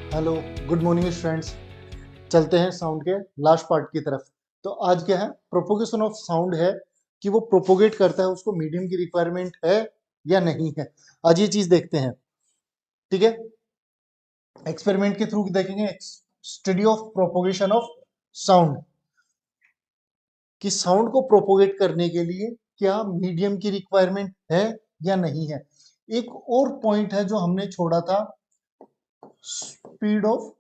Hello, good morning friends. चलते हैं sound के लास्ट पार्ट की तरफ। तो आज क्या है, प्रोपोगेशन ऑफ साउंड है कि वो प्रोपोगेट करता है, उसको मीडियम की रिक्वायरमेंट है या नहीं है। आज ये चीज देखते हैं, ठीक है। एक्सपेरिमेंट के थ्रू देखेंगे study of propagation of sound, कि साउंड को प्रोपोगेट करने के लिए क्या मीडियम की रिक्वायरमेंट है या नहीं है। एक और पॉइंट है जो हमने छोड़ा था, speed of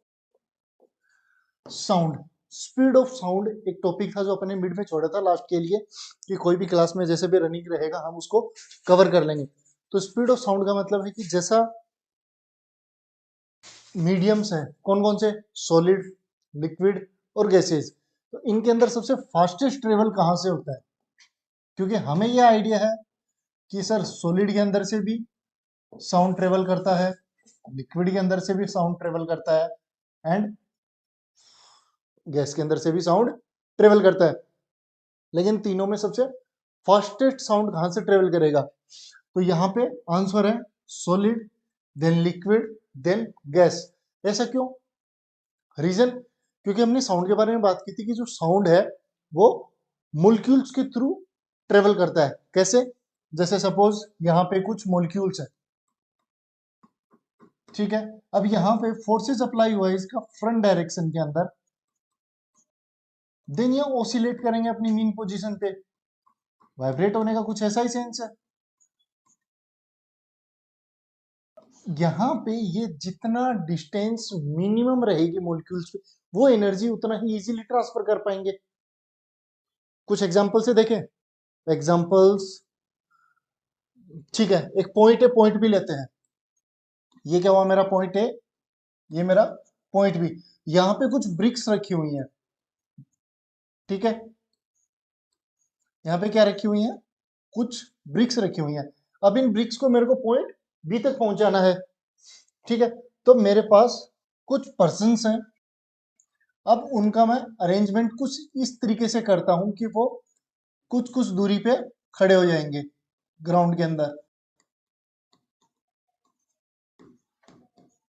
sound. Speed of sound एक टॉपिक था जो अपने मिड में छोड़ा था लास्ट के लिए, कि कोई भी क्लास में जैसे भी रनिंग रहेगा हम उसको कवर कर लेंगे। तो स्पीड ऑफ साउंड का मतलब है कि जैसा मीडियम्स हैं, कौन कौन से, सॉलिड, लिक्विड और गैसेस, तो इनके अंदर सबसे फास्टेस्ट ट्रेवल कहाँ से होता है। क्योंकि हमें यह आइडिया है कि सर सॉलिड के अंदर से भी साउंड ट्रेवल करता है, लिक्विड के अंदर से भी साउंड ट्रेवल करता है, एंड गैस के अंदर से भी साउंड ट्रेवल करता है। लेकिन तीनों में सबसे फास्टेस्ट साउंड कहां से ट्रेवल करेगा, तो यहाँ पे आंसर है solid, then liquid, then gas. ऐसा क्यों? रीजन, क्योंकि हमने साउंड के बारे में बात की थी कि जो साउंड है वो मोलिक्यूल्स के थ्रू ट्रेवल करता है। कैसे? जैसे सपोज यहाँ पे कुछ मोलिक्यूल्स है, ठीक है। अब यहाँ पे फोर्सेस अप्लाई हुआ है इसका फ्रंट डायरेक्शन के अंदर, देन ये ऑसिलेट करेंगे अपनी मीन पोजीशन पे, वाइब्रेट होने का कुछ ऐसा ही सेंस है। यहाँ पे ये जितना डिस्टेंस मिनिमम रहेगी मॉलिक्यूल्स पे, वो एनर्जी उतना ही इजीली ट्रांसफर कर पाएंगे। कुछ एग्जांपल से देखें, एग्जांपल्स, ठीक है। एक पॉइंट है, पॉइंट भी लेते हैं। ये क्या हुआ, मेरा पॉइंट है, ये मेरा पॉइंट भी। यहाँ पे कुछ ब्रिक्स रखी हुई हैं, ठीक है। यहाँ पे क्या रखी हुई हैं, कुछ ब्रिक्स रखी हुई हैं। अब इन ब्रिक्स को मेरे को पॉइंट बी तक पहुंचाना है, ठीक है। तो मेरे पास कुछ पर्सन्स हैं, अब उनका मैं अरेंजमेंट कुछ इस तरीके से करता हूं कि वो कुछ कुछ दूरी पे खड़े हो जाएंगे ग्राउंड के अंदर,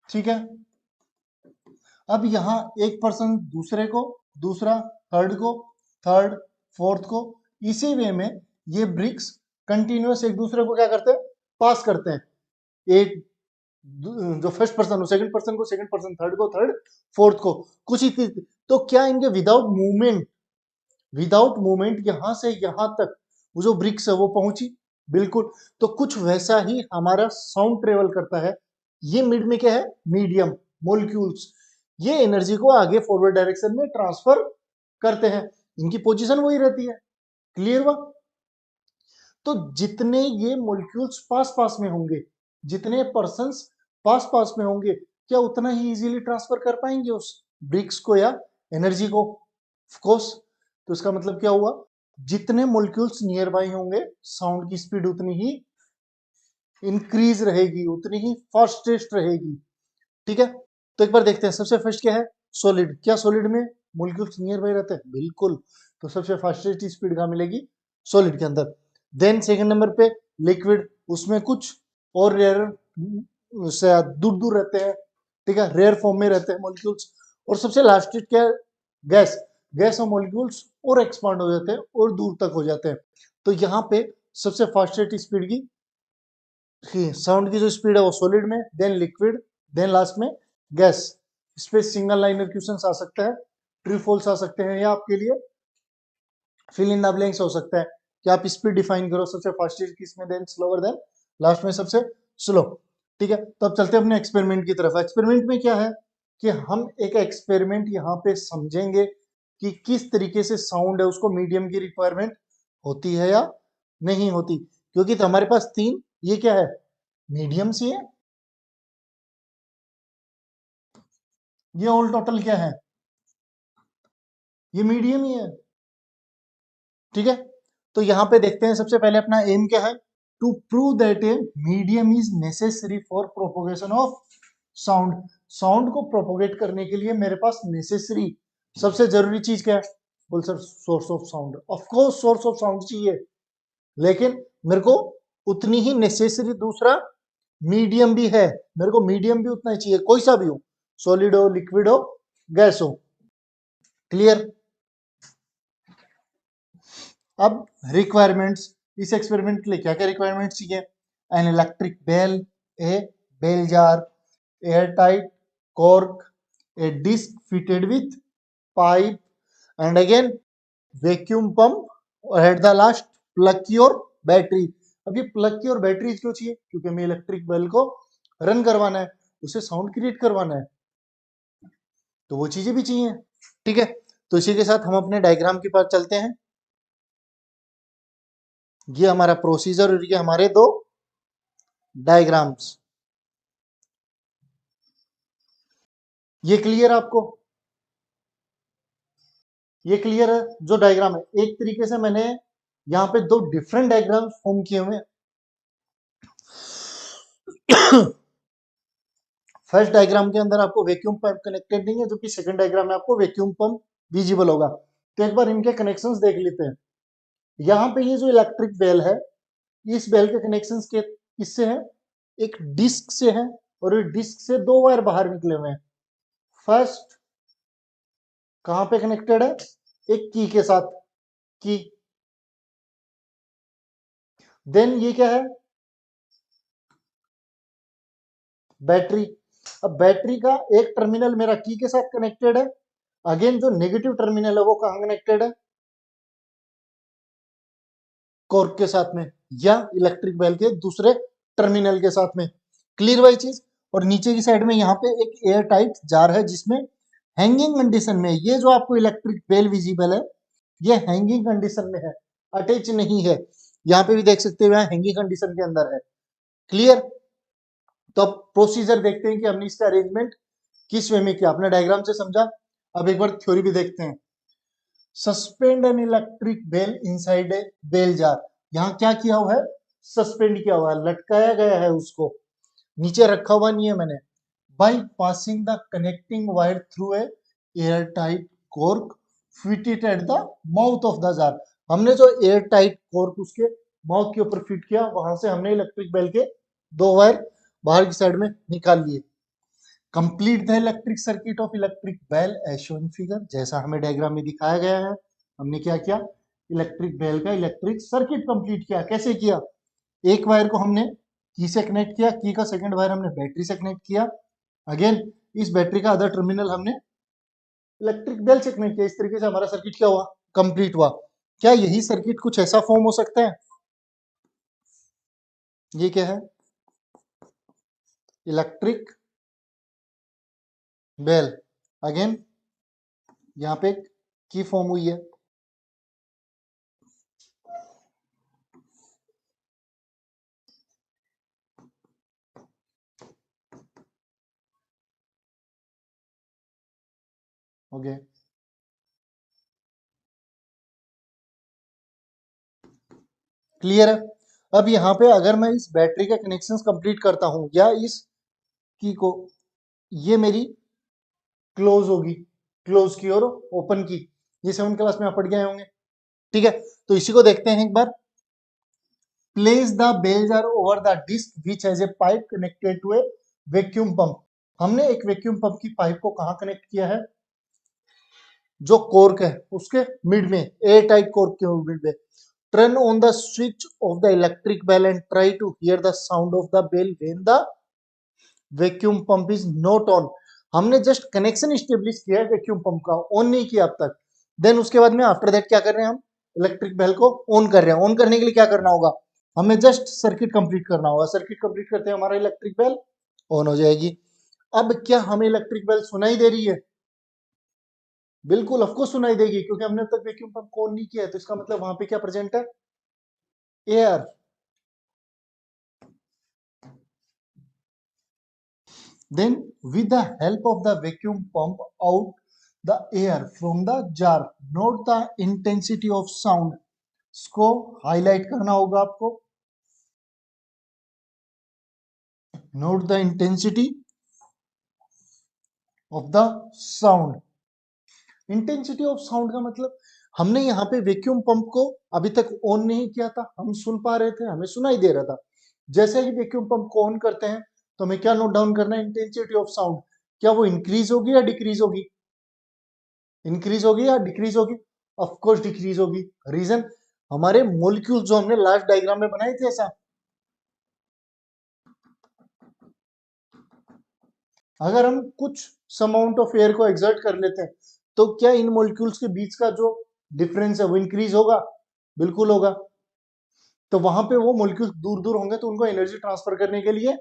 ठीक है। अब यहाँ एक पर्सन दूसरे को, दूसरा थर्ड को, थर्ड फोर्थ को, इसी वे में ये ब्रिक्स कंटिन्यूअस एक दूसरे को क्या करते हैं, पास करते हैं। एक जो फर्स्ट पर्सन हो सेकंड पर्सन को, सेकंड पर्सन थर्ड को, थर्ड फोर्थ को, कुछ ही। तो क्या इनके विदाउट मूवमेंट यहां से यहां तक वो जो ब्रिक्स है वो पहुंची? बिल्कुल। तो कुछ वैसा ही हमारा साउंड ट्रेवल करता है। ये मिड में क्या है, मीडियम मोलिक्यूल्स, ये एनर्जी को आगे फॉरवर्ड डायरेक्शन में ट्रांसफर करते हैं, इनकी पोजीशन वही रहती है। क्लियर हुआ? तो जितने ये मोलिक्यूल्स पास पास में होंगे, जितने पर्सन्स पास पास में होंगे, क्या उतना ही इजीली ट्रांसफर कर पाएंगे उस ब्रिक्स को या एनर्जी को? Of course. तो इसका मतलब क्या हुआ, जितने मोलिक्यूल्स नियर बाई होंगे साउंड की स्पीड उतनी ही इंक्रीज रहेगी, उतनी ही फास्टेस्ट रहेगी, ठीक है। तो एक बार देखते हैं, सबसे फर्स्ट क्या है, सॉलिड। क्या सॉलिड में मोलिक्यूल्स नियर बाई रहते हैं? बिल्कुल। तो सबसे फास्टेस्ट स्पीड कहाँ मिलेगी, सॉलिड के अंदर। देन सेकंड नंबर पे लिक्विड, उसमें कुछ और रेयर से दूर दूर रहते हैं, ठीक है, रेयर फॉर्म में रहते हैं मॉलिक्यूल्स। और सबसे लास्ट क्या है, गैस। गैस और मॉलिक्यूल्स और एक्सपांड हो जाते हैं और दूर तक हो जाते हैं। तो यहाँ पे सबसे फास्टेस्ट स्पीड की साउंड की जो स्पीड है वो सॉलिड में, देन लिक्विड, देन लास्ट में गैस। इस पे सिंगल लाइनर क्वेश्चंस आ सकता है, ट्रू फॉल्स आ सकते हैं, या आपके लिए फिल इन द ब्लैंक्स हो सकता है कि आप स्पीड डिफाइन करो, सबसे फास्टेस्ट किसमें, देन स्लोअर, देन लास्ट में सबसे स्लो, ठीक है। तो अब चलते हैं अपने एक्सपेरिमेंट की तरफ। एक्सपेरिमेंट में क्या है कि हम एक एक्सपेरिमेंट यहाँ पे समझेंगे कि किस तरीके से साउंड है उसको मीडियम की रिक्वायरमेंट होती है या नहीं होती। क्योंकि तो हमारे पास तीन, ये क्या है, मीडियम सी है, ये ऑल टोटल क्या है, ये मीडियम ही है, ठीक है। तो यहां पे देखते हैं, सबसे पहले अपना एम क्या है, to prove that a medium is necessary for propagation of sound. Sound को प्रोपोगेट करने के लिए मेरे पास नेसेसरी, सबसे जरूरी चीज क्या है, बोल sir source of sound. Of course source of sound चाहिए, लेकिन मेरे को उतनी ही नेसेसरी दूसरा मीडियम भी है, मेरे को मीडियम भी उतना ही चाहिए, कोई सा भी हो। सॉलिड हो, लिक्विड हो, गैस हो। क्लियर? अब रिक्वायरमेंट्स, इस एक्सपेरिमेंट के लिए क्या क्या रिक्वायरमेंट्स चाहिए? An electric bell, a bell jar, air tight cork, a disc fitted with pipe, and again vacuum pump, और at the last plug की और बैटरी। अब ये प्लग की और बैटरी क्यों चाहिए? क्योंकि हमें इलेक्ट्रिक बेल को रन करवाना है, उसे साउंड क्रिएट करवाना है, तो वो चीजें भी चाहिए। ठीक है, तो इसी के साथ हम अपने डायग्राम के पास चलते हैं। ये हमारा प्रोसीजर और ये हमारे दो डायग्राम्स। ये क्लियर आपको? ये क्लियर है? जो डायग्राम है, एक तरीके से मैंने यहाँ पे दो डिफरेंट डायग्राम्स फॉर्म किए हुए हैं। फर्स्ट डायग्राम के अंदर आपको वैक्यूम पंप कनेक्टेड नहीं है, जो कि सेकंड डायग्राम में आपको वैक्यूम पंप विजिबल होगा। तो एक बार इनके कनेक्शंस देख लेते हैं। यहाँ पे ये जो इलेक्ट्रिक बेल है, इस बेल के कनेक्शंस के किससे हैं? एक डिस्क से है, और इस डिस्क से दो वायर बाहर निकले हुए हैं। फर्स्ट कहां पे कनेक्टेड है? एक की के साथ, की। देन ये क्या है? बैटरी। अब बैटरी का एक टर्मिनल मेरा की के साथ कनेक्टेड है, अगेन जो नेगेटिव टर्मिनल है वो कहां कनेक्टेड है? कॉर्क के साथ में, या इलेक्ट्रिक बेल के दूसरे टर्मिनल के साथ में। क्लियर वाली चीज? और नीचे की साइड में यहाँ पे एक एयर टाइट जार है, जिसमें हैंगिंग कंडीशन में, ये जो आपको इलेक्ट्रिक बेल विजिबल है, ये हैंगिंग कंडीशन में है, अटैच नहीं है। यहाँ पे भी देख सकते हो, हैंगिंग कंडीशन के अंदर है। क्लियर? तो अब प्रोसीजर देखते हैं कि हमने इसका अरेंजमेंट किस वे में किया। अपने डायग्राम से समझा, अब एक बार थ्योरी भी देखते हैं। Suspend an electric bell inside a bell jar. यहाँ क्या किया हुआ है? सस्पेंड किया हुआ है, लटकाया गया है उसको, नीचे रखा हुआ नहीं है मैंने। By passing the connecting wire through a air tight cork fitted at the mouth of the jar. हमने जो एयर टाइट कॉर्क उसके माउथ के ऊपर फिट किया, वहां से हमने इलेक्ट्रिक बेल के दो वायर बाहर की साइड में निकाल लिए। Complete the electric circuit of electric bell as shown figure. जैसा हमें डायग्राम में दिखाया गया है, हमने क्या किया? इलेक्ट्रिक बेल का इलेक्ट्रिक सर्किट कंप्लीट किया। कैसे किया? एक वायर को हमने की से कनेक्ट किया, की का सेकंड वायर हमने बैटरी से कनेक्ट किया, अगेन इस बैटरी का अदर टर्मिनल हमने इलेक्ट्रिक बेल से कनेक्ट किया। इस तरीके से हमारा सर्किट क्या हुआ? कंप्लीट हुआ। क्या यही सर्किट कुछ ऐसा फॉर्म हो सकता है? ये क्या है? Electric bell. अगेन यहाँ पे की फॉर्म हुई है। ओके, क्लियर है? अब यहाँ पे अगर मैं इस बैटरी का कनेक्शन कंप्लीट करता हूं, या इस की को, ये मेरी क्लोज होगी, क्लोज की और ओपन की। ये 7th क्लास में आप पढ़ गए होंगे। ठीक है, तो इसी को देखते हैं एक बार। Place the bell jar over the disc which has a pipe connected to a vacuum pump. हमने एक वैक्यूम पंप की पाइप को कहां कनेक्ट किया है? जो कॉर्क है उसके मिड में, एयर टाइट कॉर्क के मिड में। Turn on the switch of the electric bell and try to hear the sound of the bell when the vacuum pump is not on। हमने just connection establish किया है vacuum pump का, on नहीं किया अब तक। Then उसके बाद में आफ्टर दैट क्या कर रहे हैं? हम इलेक्ट्रिक बेल को ऑन कर रहे हैं। ऑन करने के लिए क्या करना होगा? हमें जस्ट सर्किट कंप्लीट करना होगा। सर्किट कंप्लीट करते हैं, हमारा इलेक्ट्रिक बेल ऑन हो जाएगी। अब क्या हमें इलेक्ट्रिक बेल सुनाई दे रही है? बिल्कुल ऑफकोर्स सुनाई देगी, क्योंकि हमने अब तक वैक्यूम पंप को ऑन नहीं किया है। तो इसका मतलब वहां पे क्या प्रेजेंट है? Air. Then with the help of the vacuum pump out the air from the jar, note the intensity of sound। इसको हाईलाइट करना होगा आपको। Note the intensity of the sound. Intensity of sound का मतलब, हमने यहाँ पे वैक्यूम पंप को अभी तक ऑन नहीं किया था, हम सुन पा रहे थे, हमें सुनाई दे रहा था। जैसे ही वैक्यूम पंप को ऑन करते हैं, तो हमें क्या नोट डाउन करना है? Intensity of sound. क्या वो इंक्रीज होगी या डिक्रीज होगी? इंक्रीज होगी या डिक्रीज होगी? ऑफ कोर्स डिक्रीज होगी। रीजन, हमारे मोलिक्यूल जो हमने लास्ट डायग्राम में बनाए थे ऐसा, अगर हम कुछ अमाउंट ऑफ एयर को एक्सर्ट कर लेते हैं तो क्या इन मोलिक्यूल्स के बीच का जो डिफरेंस है वो इंक्रीज होगा? बिल्कुल होगा। तो वहां पे वो मोलिक्यूल्स दूर दूर होंगे तो उनको एनर्जी ट्रांसफर करने के लिए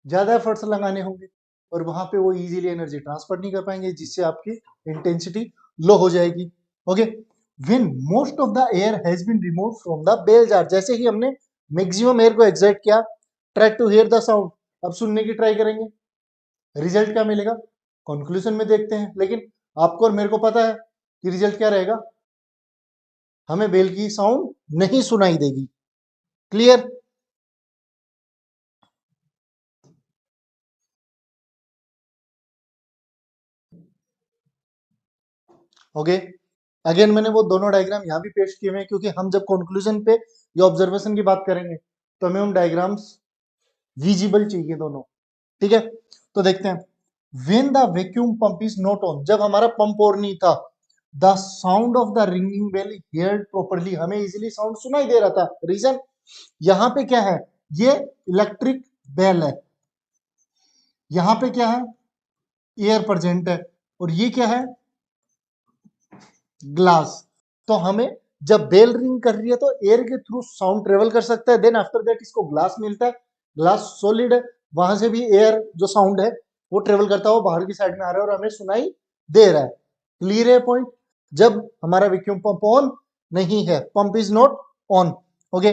ज्यादा एफर्ट्स लगाने होंगे और वहां पे वो इजीली एनर्जी ट्रांसफर नहीं कर पाएंगे, जिससे आपकी इंटेंसिटी लो हो जाएगी। Okay, when most of the air has been remove from the bell jar, जैसे ही हमने मैक्सिमम एयर को एक्सर्ट किया, try to hear the sound, अब सुनने की ट्राई करेंगे, रिजल्ट क्या मिलेगा कंक्लूजन में देखते हैं। लेकिन आपको और मेरे को पता है कि रिजल्ट क्या रहेगा, हमें बेल की साउंड नहीं सुनाई देगी। क्लियर? ओके, अगेन मैंने वो दोनों डायग्राम यहाँ भी पेश किए हुए हैं, क्योंकि हम जब कंक्लूजन पे या ऑब्जर्वेशन की बात करेंगे तो हमें उन डायग्राम्स विजिबल चाहिए दोनों। ठीक है, तो देखते हैं। When the vacuum pump is not on, जब हमारा पंप और नहीं था, the sound of the ringing bell heard properly, हमें इजीली साउंड सुनाई दे रहा था। रीजन, यहाँ पे क्या है, ये इलेक्ट्रिक बेल है, यहाँ पे क्या है, एयर प्रेजेंट है, और ये क्या है, ग्लास। तो हमें जब बेल रिंग कर रही है तो एयर के थ्रू साउंड ट्रेवल कर सकता है, देन आफ्टर दैट इसको ग्लास मिलता है, ग्लास सॉलिड है, वहां से भी एयर जो साउंड है वो ट्रेवल करता हुआ बाहर की साइड में आ रहा है और हमें सुनाई दे रहा है। क्लियर है पॉइंट? जब हमारा वैक्यूम पंप ऑन नहीं है, pump is not on. Okay,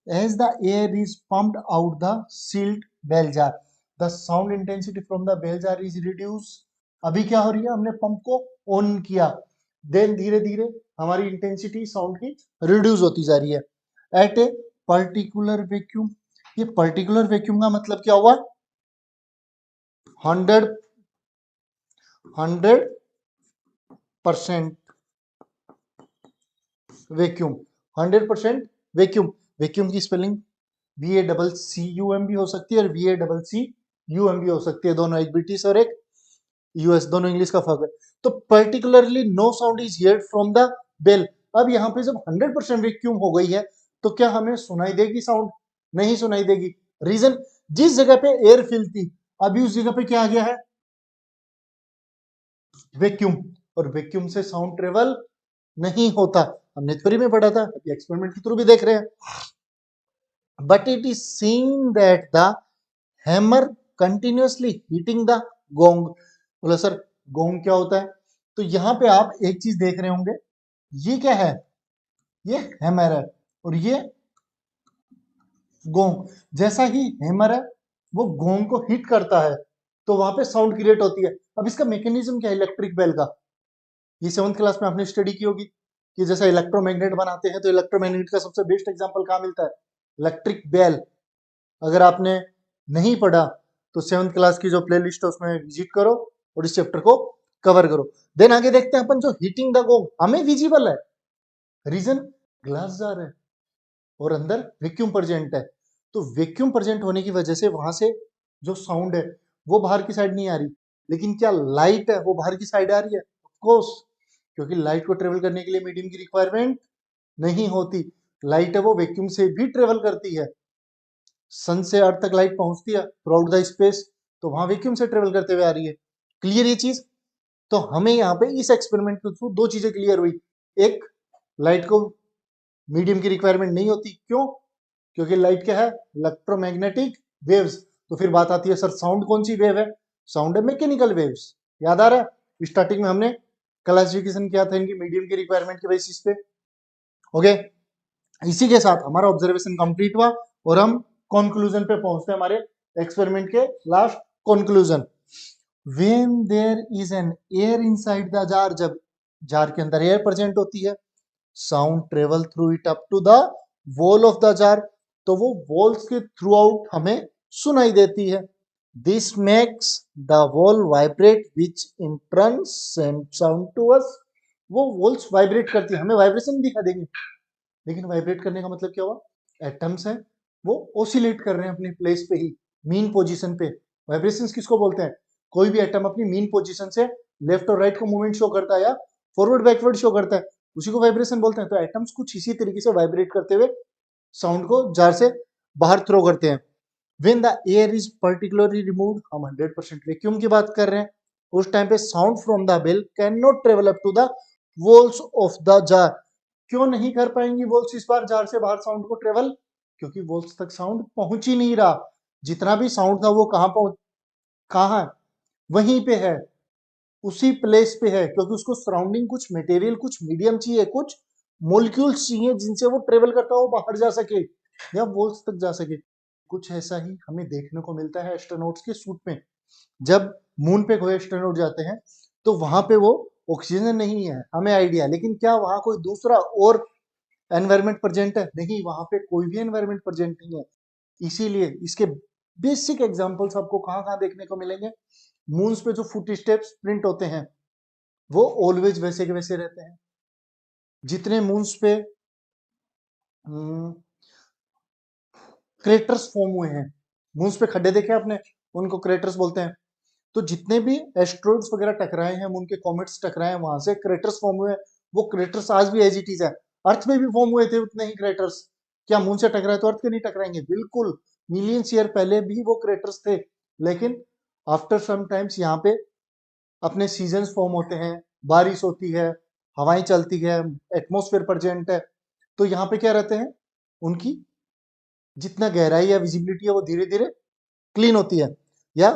as the air is pumped out the sealed bell jar, the sound intensity from the bell jar is reduce. अभी क्या हो रही है, हमने पंप को ऑन किया, देन धीरे धीरे हमारी इंटेंसिटी साउंड की रिड्यूस होती जा रही है एट ए पर्टिकुलर वैक्यूम। ये पर्टिकुलर वैक्यूम का मतलब क्या हुआ, 100% वैक्यूम, 100% वैक्यूम। वैक्यूम की स्पेलिंग VACCUM भी हो सकती है और VACCUM भी हो सकती है, दोनों एक ब्रिटिश और एक यूएस, दोनों इंग्लिश का फर्क है। तो particularly no sound is heard from the bell. अब यहाँ पे जब 100% वैक्यूम हो गई है तो क्या हमें सुनाई देगी साउंड? नहीं सुनाई देगी। रीजन, जिस जगह पे एयर फिल थी अभी उस जगह पे क्या आ गया है, वैक्यूम, और वैक्यूम से साउंड ट्रेवल नहीं होता। हमने थ्योरी में पढ़ा था, अभी एक्सपेरिमेंट के थ्रू भी देख रहे हैं। But it is seen that the hammer continuously hitting the gong. बोला सर गोंग क्या होता है? तो यहाँ पे आप एक चीज देख रहे होंगे, ये क्या है, ये हैमर है और ये गोंग। जैसा ही हैमर है वो गोंग को हिट करता है तो वहां पे साउंड क्रिएट होती है। अब इसका मैकेनिज्म क्या है इलेक्ट्रिक बेल का, ये 7th क्लास में आपने स्टडी की होगी कि जैसा इलेक्ट्रोमैग्नेट बनाते हैं तो इलेक्ट्रोमैग्नेट का सबसे बेस्ट एग्जांपल कहाँ मिलता है, इलेक्ट्रिक बेल। अगर आपने नहीं पढ़ा तो 7th क्लास की जो प्लेलिस्ट है उसमें विजिट करो और इस चैप्टर को कवर करो। देन आगे देखते हैं अपन, जो हीटिंग द गोंग हमें विजिबल है, रीजन ग्लास जार है और अंदर वैक्यूम प्रेजेंट है। तो वैक्यूम प्रेजेंट होने की वजह से वहां से जो साउंड है वो बाहर की साइड नहीं आ रही। लेकिन क्या लाइट है वो बाहर की साइड आ रही है? ऑफ कोर्स, क्योंकि लाइट को ट्रेवल करने के लिए मीडियम की रिक्वायरमेंट नहीं होती। लाइट है वो वैक्यूम से भी ट्रेवल करती है, सन से अर्थ तक लाइट पहुंचती है थ्रू आउट द स्पेस, तो वहां वैक्यूम से ट्रेवल करते हुए आ रही है। क्लियर ये चीज? तो हमें यहाँ पे इस एक्सपेरिमेंट के थ्रू दो चीजें क्लियर हुई, एक, लाइट को मीडियम की रिक्वायरमेंट नहीं होती, क्यों? क्योंकि लाइट क्या है, इलेक्ट्रोमैग्नेटिक वेव्स। तो फिर बात आती है सर साउंड कौन सी वेव है? साउंड है मैकेनिकल वेव्स। याद आ रहा है, स्टार्टिंग में हमने क्लासिफिकेशन किया था इनकी मीडियम की रिक्वायरमेंट के बेसिस पे। ओके, इसी के साथ हमारा ऑब्जर्वेशन कंप्लीट हुआ और हम कंक्लूजन पे पहुंचते हैं, हमारे एक्सपेरिमेंट के last conclusion. When there is an air inside the jar, जब जार के अंदर एयर प्रेजेंट होती है, sound travel through it up to the wall of the jar, तो वो वॉल्स के थ्रू आउट हमें सुनाई देती है। This makes the wall vibrate which in turn send sound to us. वो वॉल्स वाइब्रेट करती है, हमें वाइब्रेशन दिखा देंगे, लेकिन वाइब्रेट करने का मतलब क्या हुआ, एटम्स हैं वो ओसिलेट कर रहे हैं अपने प्लेस पे ही, मीन पोजीशन पे, वाइब्रेशंस किसको बोलते हैं? कोई भी एटम अपनी मीन पोजीशन से लेफ्ट और राइट को मूवमेंट शो करता है या फॉरवर्ड बैकवर्ड शो करता है, उसी को वाइब्रेशन बोलते हैं। तो एटम्स कुछ इसी तरीके से वाइब्रेट करते हुए साउंड को जार से बाहर थ्रो करते हैं। When the air is particularly removed, हम 100% वैक्यूम की बात कर रहे हैं, उस टाइम पे sound from the bell can not travel up to the walls of the jar. क्यों नहीं कर पाएंगी वॉल्स इस बार जार से बाहर साउंड को ट्रेवल? क्योंकि वॉल्स तक साउंड पहुंच ही नहीं रहा। जितना भी साउंड था वो कहाँ वहीं पे है, उसी प्लेस पे है, क्योंकि उसको सराउंडिंग कुछ मटेरियल, कुछ मीडियम चाहिए, कुछ मोलिक्यूल्स चाहिए जिनसे वो ट्रेवल करता हो बाहर जा सके या वॉल्स तक जा सके। कुछ ऐसा ही हमें देखने को मिलता है एस्ट्रोनॉट्स के सूट में। जब मून पे कोई एस्ट्रोनॉट जाते हैं तो वहां पे वो ऑक्सीजन नहीं है, हमें आइडिया, लेकिन क्या वहां कोई दूसरा और एनवायरमेंट प्रेजेंट है? नहीं, वहां पे कोई भी एनवायरमेंट प्रेजेंट नहीं है। इसीलिए इसके बेसिक एग्जांपल्स आपको कहाँ कहाँ देखने को मिलेंगे? मून्स पे जो फुट स्टेप्स प्रिंट होते हैं वो ऑलवेज वैसे के वैसे रहते हैं। जितने मून्स पे क्रेटर्स फॉर्म हुए हैं, मून्स पे खड्डे देखे आपने, उनको क्रेटर्स बोलते हैं। तो जितने भी एस्ट्रॉइड्स वगैरह टकराए हैं, मून के कॉमेट्स टकराए हैं, वहां से क्रेटर्स फॉर्म हुए हैं। वो क्रेटर्स आज भी एज इट इज है। अर्थ में भी फॉर्म हुए थे उतने ही क्रेटर्स। क्या मून से टकराए तो अर्थ के नहीं टकराएंगे? बिल्कुल, मिलियंस ईयर पहले भी वो क्रेटर्स थे। लेकिन आफ्टर सम टाइम्स यहाँ पे अपने सीजन्स फॉर्म होते हैं, बारिश होती है, हवाएं चलती है, एटमॉस्फेयर प्रेजेंट है, तो यहाँ पे क्या रहते हैं, उनकी जितना गहराई या विजिबिलिटी है वो धीरे धीरे क्लीन होती है या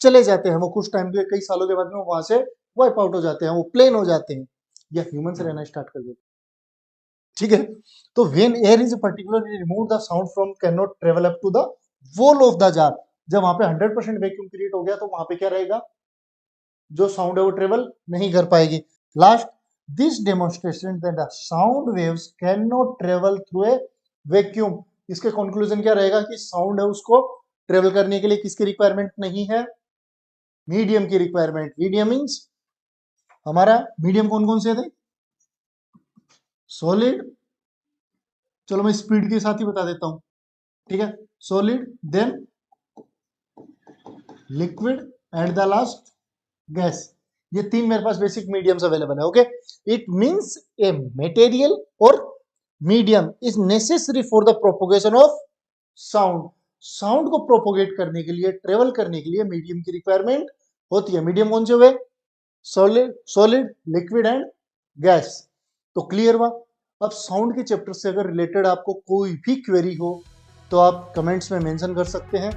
चले जाते हैं। वो कुछ टाइम के, कई सालों के बाद में वहां से वाइप आउट हो जाते हैं, वो प्लेन हो जाते हैं या ह्यूमन से रहना स्टार्ट कर देते हैं। ठीक है, तो when air is particularly remove the sound from can not travel up to the wall of the jar. जब वहां पे 100% वैक्यूम क्रिएट हो गया तो वहां पे क्या रहेगा? जो साउंड है वो ट्रेवल नहीं कर पाएगी। Last, this demonstration that the sound waves can not travel through a vacuum. इसके कंक्लूजन क्या रहेगा कि साउंड है उसको ट्रेवल करने के लिए किसकी रिक्वायरमेंट नहीं है? मीडियम की रिक्वायरमेंट। मीडियम मीन्स हमारा मीडियम कौन कौन से थे? सॉलिड, चलो मैं स्पीड के साथ ही बता देता हूं, ठीक है। Solid, then liquid and the last gas. ये तीन मेरे पास बेसिक मीडियम्स अवेलेबल है। Okay, it means a material और medium is necessary for the propagation of sound. Sound को प्रोपोगेट करने के लिए, ट्रेवल करने के लिए मीडियम की रिक्वायरमेंट होती है। मीडियम कौन से हुए? Solid, liquid and gas. तो क्लियर हुआ। अब साउंड के चैप्टर से अगर रिलेटेड आपको कोई भी क्वेरी हो तो आप कमेंट्स में मेंशन कर सकते हैं।